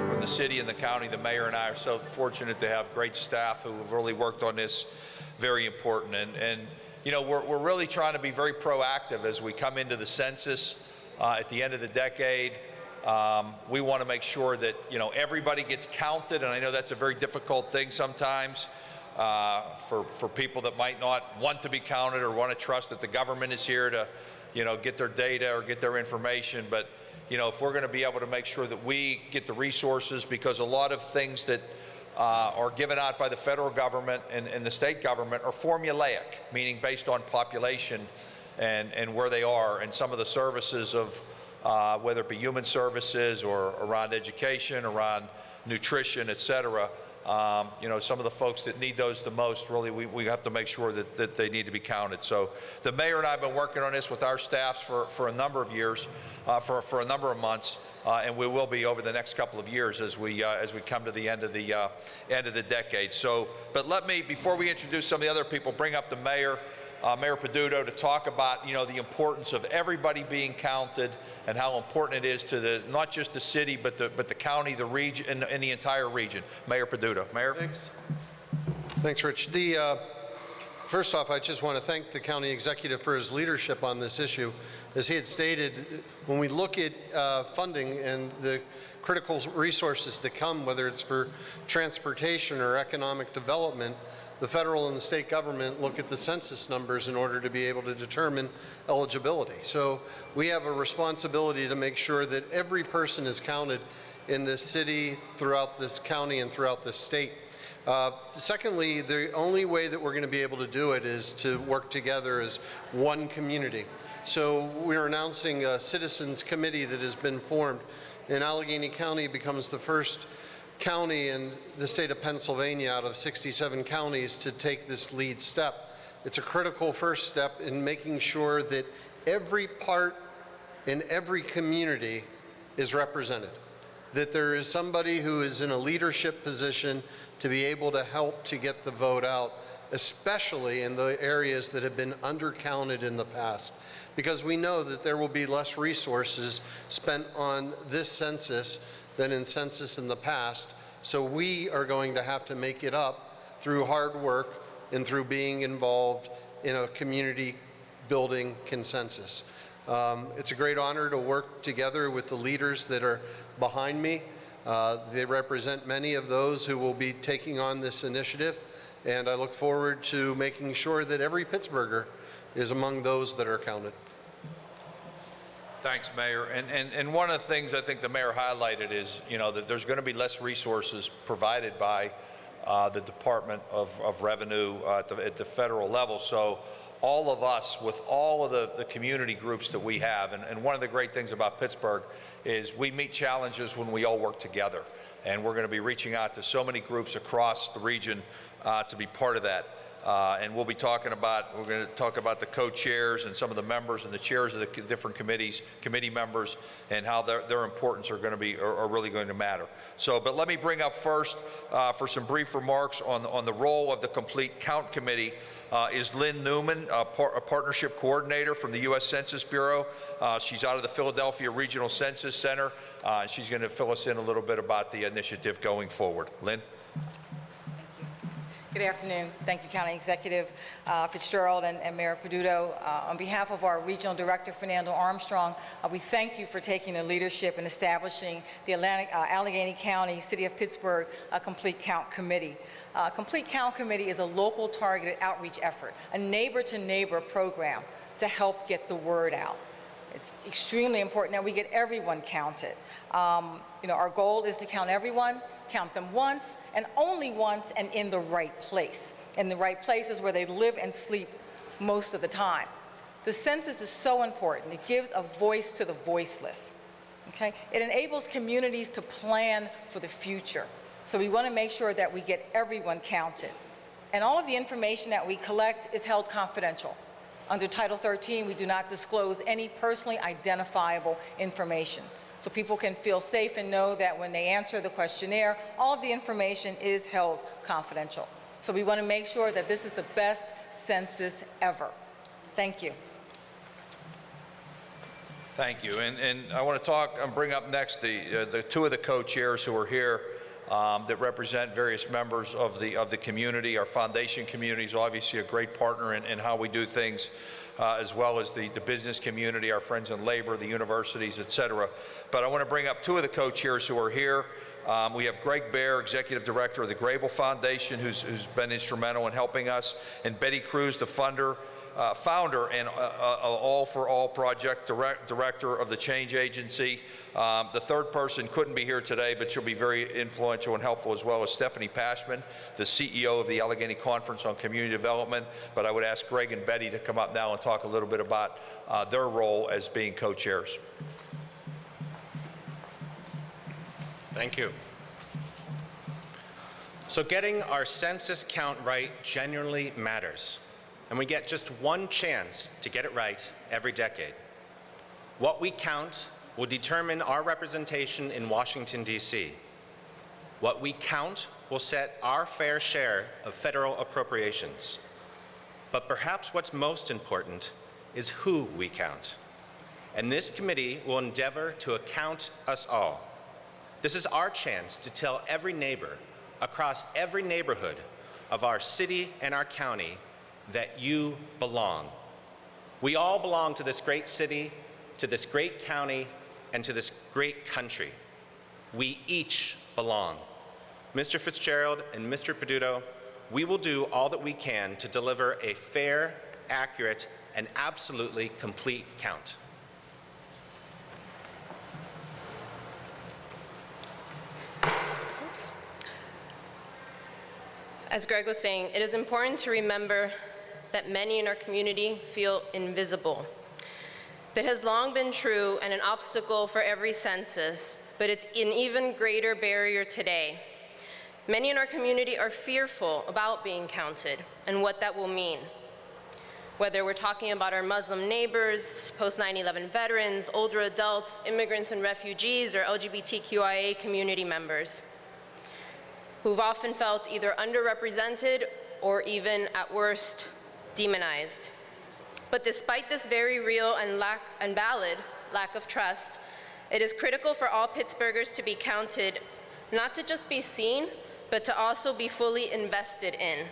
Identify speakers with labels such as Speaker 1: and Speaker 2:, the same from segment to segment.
Speaker 1: From the city and the county, the mayor and I are so fortunate to have great staff who have really worked on this. Very important. And you know, we're really trying to be very proactive as we come into the census at the end of the decade. We want to make sure that, you know, everybody gets counted, and I know that's a very difficult thing sometimes for people that might not want to be counted or want to trust that the government is here to, you know, get their data or get their information. But, you know, if we're going to be able to make sure that we get the resources, because a lot of things that are given out by the federal government and the state government are formulaic, meaning based on population and where they are, and some of the services of whether it be human services or around education, around nutrition, et cetera. You know, some of the folks that need those the most, really, we have to make sure that they need to be counted. So the mayor and I have been working on this with our staffs for a number of years, for a number of months, and we will be over the next couple of years as we come to the end of the decade. So, but let me, before we introduce some of the other people, bring up the mayor. Mayor Peduto, to talk about, you know, the importance of everybody being counted and how important it is to not just the city, but the county, the region, and the entire region. Mayor Peduto. Mayor.
Speaker 2: Thanks, Rich. First off, I just want to thank the county executive for his leadership on this issue. As he had stated, when we look at funding and the critical resources that come, whether it's for transportation or economic development, the federal and the state government look at the census numbers in order to be able to determine eligibility. So we have a responsibility to make sure that every person is counted in this city, throughout this county, and throughout this state. Secondly, the only way that we're going to be able to do it is to work together as one community. So we're announcing a citizens committee that has been formed, and Allegheny County becomes the first county in the state of Pennsylvania out of 67 counties to take this lead step. It's a critical first step in making sure that every part in every community is represented, that there is somebody who is in a leadership position to be able to help to get the vote out, especially in the areas that have been undercounted in the past, because we know that there will be less resources spent on this census than in census in the past. So we are going to have to make it up through hard work and through being involved in a community building consensus. It's a great honor to work together with the leaders that are behind me. They represent many of those who will be taking on this initiative, and I look forward to making sure that every Pittsburgher is among those that are counted.
Speaker 1: Thanks, Mayor. And one of the things I think the mayor highlighted is, you know, that there's going to be less resources provided by the Department of Revenue at the federal level. So all of us, with all of the community groups that we have, and one of the great things about Pittsburgh is we meet challenges when we all work together. And we're going to be reaching out to so many groups across the region to be part of that. And we're going to talk about the co-chairs and some of the members and the chairs of the different committees, committee members, and how their importance are really going to matter. So, but let me bring up first for some brief remarks on the role of the Complete Count Committee is Lynn Newman, a partnership coordinator from the U.S. Census Bureau. She's out of the Philadelphia Regional Census Center. She's going to fill us in a little bit about the initiative going forward. Lynn?
Speaker 3: Good afternoon. Thank you, County Executive Fitzgerald and Mayor Peduto. On behalf of our Regional Director, Fernando Armstrong, we thank you for taking the leadership in establishing the Allegheny County, City of Pittsburgh, Complete Count Committee. Complete Count Committee is a local targeted outreach effort, a neighbor-to-neighbor program to help get the word out. It's extremely important that we get everyone counted. You know, our goal is to count everyone, count them once, and only once, and in the right place. And the right place is where they live and sleep most of the time. The census is so important. It gives a voice to the voiceless. Okay? It enables communities to plan for the future. So we want to make sure that we get everyone counted. And all of the information that we collect is held confidential. Under Title 13, we do not disclose any personally identifiable information. So people can feel safe and know that when they answer the questionnaire, all of the information is held confidential. So we want to make sure that this is the best census ever. Thank you.
Speaker 1: Thank you. And I want to talk and bring up next the two of the co-chairs who are here that represent various members of the community. Our foundation community is obviously a great partner in how we do things, as well as the business community, our friends in labor, the universities, et cetera. But I want to bring up two of the co-chairs who are here. We have Greg Baer, Executive Director of the Grable Foundation, who's been instrumental in helping us, and Betty Cruz, the founder and All for All Project Director of the Change Agency. The third person couldn't be here today, but she'll be very influential and helpful as well, as Stephanie Pashman, the CEO of the Allegheny Conference on Community Development. But I would ask Greg and Betty to come up now and talk a little bit about their role as being co-chairs.
Speaker 4: Thank you. So getting our census count right genuinely matters, and we get just one chance to get it right every decade. What we count will determine our representation in Washington, D.C. What we count will set our fair share of federal appropriations. But perhaps what's most important is who we count. And this committee will endeavor to account us all. This is our chance to tell every neighbor across every neighborhood of our city and our county that you belong. We all belong to this great city, to this great county, and to this great country. We each belong. Mr. Fitzgerald and Mr. Peduto, we will do all that we can to deliver a fair, accurate, and absolutely complete count.
Speaker 5: As Greg was saying, it is important to remember that many in our community feel invisible. That has long been true and an obstacle for every census, but it's an even greater barrier today. Many in our community are fearful about being counted and what that will mean. Whether we're talking about our Muslim neighbors, post-9/11 veterans, older adults, immigrants and refugees, or LGBTQIA community members, who've often felt either underrepresented or even, at worst, demonized. But despite this very real and valid lack of trust, it is critical for all Pittsburghers to be counted, not to just be seen, but to also be fully invested in.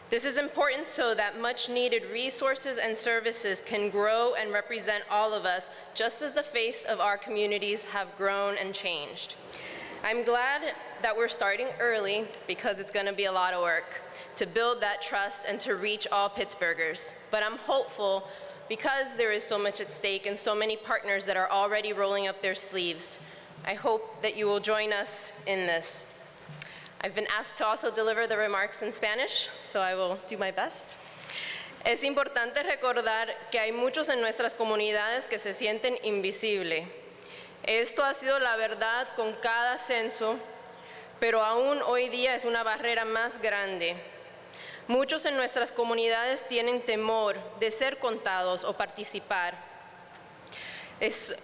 Speaker 5: This is important so that much needed resources and services can grow and represent all of us, just as the face of our communities have grown and changed. I'm glad that we're starting early, because it's going to be a lot of work to build that trust and to reach all Pittsburghers. But I'm hopeful, because there is so much at stake and so many partners that are already rolling up their sleeves. I hope that you will join us in this. I've been asked to also deliver the remarks in Spanish, so I will do my best. Es importante recordar que hay muchos en nuestras comunidades que se sienten invisibles. Esto ha sido la verdad con cada censo, pero aún hoy día es una barrera más grande. Muchos en nuestras comunidades tienen temor de ser contados o participar.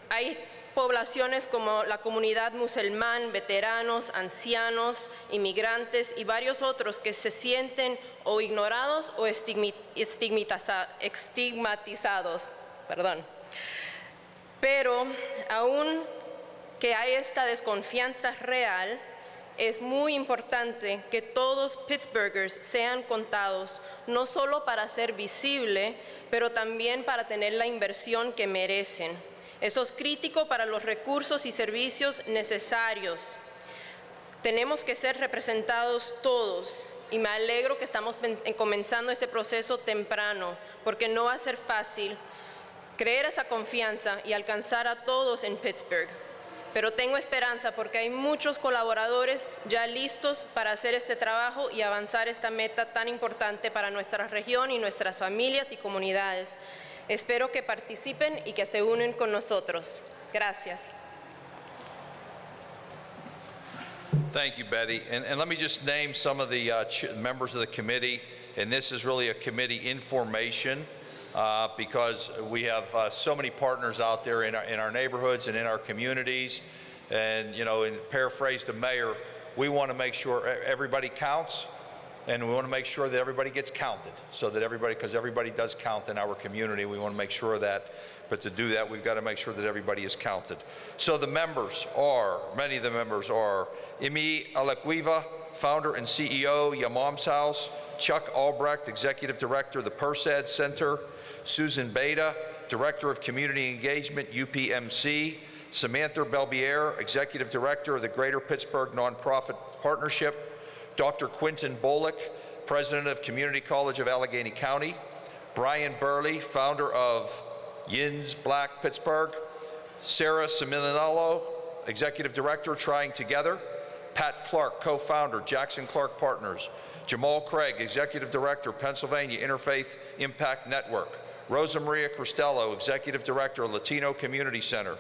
Speaker 5: Hay poblaciones como la comunidad musulmán, veteranos, ancianos, inmigrantes y varios otros que se sienten o ignorados o estigmatizados. Pero aún que hay esta desconfianza real, es muy importante que todos Pittsburghers sean contados, no solo para ser visible, pero también para tener la inversión que merecen. Eso es crítico para los recursos y servicios necesarios. Tenemos que ser representados todos, y me alegro que estamos comenzando ese proceso temprano, porque no va a ser fácil creer esa confianza y alcanzar a todos en Pittsburgh. Pero tengo esperanza porque hay muchos colaboradores ya listos para hacer este trabajo y avanzar esta meta tan importante para nuestra región y nuestras familias y comunidades. Espero que participen y que se unen con nosotros. Gracias.
Speaker 1: Thank you, Betty. And let me just name some of the members of the committee. And this is really a committee in formation. Because we have so many partners out there in our neighborhoods and in our communities. And, you know, in paraphrase the mayor, we want to make sure everybody counts, and we want to make sure that everybody gets counted, so that everybody, because everybody does count in our community, we want to make sure that But to do that, we've got to make sure that everybody is counted. So the members are, many of the members are, Imi Alequiva, founder and CEO, Ya Mom's House; Chuck Albrecht, Executive Director, the Persad Center; Susan Beta, Director of Community Engagement, UPMC; Samantha Belbier, Executive Director of the Greater Pittsburgh Nonprofit Partnership; Dr. Quinton Bolick, President of Community College of Allegheny County; Brian Burley, founder of Yins Black Pittsburgh; Sarah Semilinello, Executive Director, Trying Together; Pat Clark, co-founder, Jackson Clark Partners; Jamal Craig, Executive Director, Pennsylvania Interfaith Impact Network; Rosa Maria Cristello, Executive Director, Latino Community Center;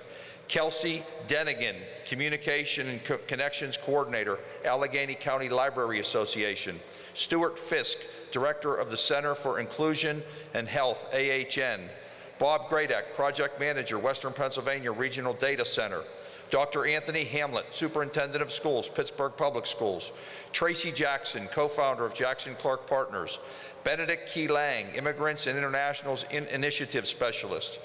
Speaker 1: Kelsey Denigan, Communication and Connections Coordinator, Allegheny County Library Association; Stuart Fisk, Director of the Center for Inclusion and Health, AHN; Bob Gradek, Project Manager, Western Pennsylvania Regional Data Center; Dr. Anthony Hamlet, Superintendent of Schools, Pittsburgh Public Schools; Tracy Jackson, co-founder of Jackson Clark Partners; Benedict Key Lang, Immigrants and Internationals Initiative Specialist;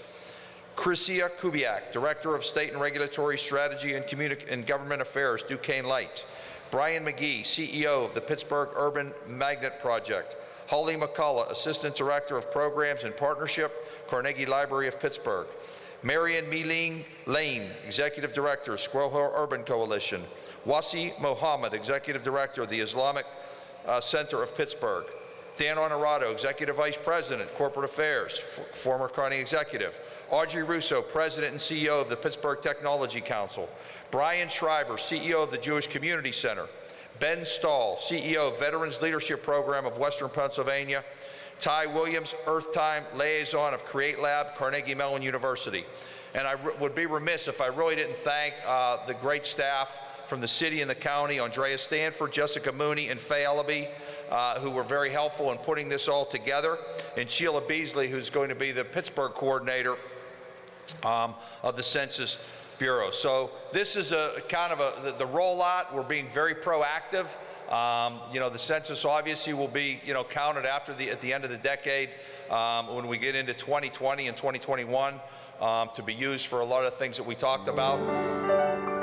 Speaker 1: Chrissia Kubiak, Director of State and Regulatory Strategy and Government Affairs, Duquesne Light; Brian McGee, CEO of the Pittsburgh Urban Magnet Project; Holly McCullough, Assistant Director of Programs and Partnership, Carnegie Library of Pittsburgh; Marion Meeling Lane, Executive Director, Squirrel Hill Urban Coalition; Wasi Mohammed, Executive Director of the Islamic Center of Pittsburgh; Dan Honorato, Executive Vice President, Corporate Affairs, former Carney Executive; Audrey Russo, President and CEO of the Pittsburgh Technology Council; Brian Schreiber, CEO of the Jewish Community Center; Ben Stahl, CEO of Veterans Leadership Program of Western Pennsylvania; Ty Williams, Earth Time Liaison of Create Lab, Carnegie Mellon University. And I would be remiss if I really didn't thank the great staff from the city and the county, Andrea Stanford, Jessica Mooney, and Faye Ellaby, who were very helpful in putting this all together, and Sheila Beasley, who's going to be the Pittsburgh coordinator of the Census Bureau. So this is a kind of the rollout. We're being very proactive. You know, the census obviously will be, you know, counted after at the end of the decade when we get into 2020 and 2021 to be used for a lot of things that we talked about.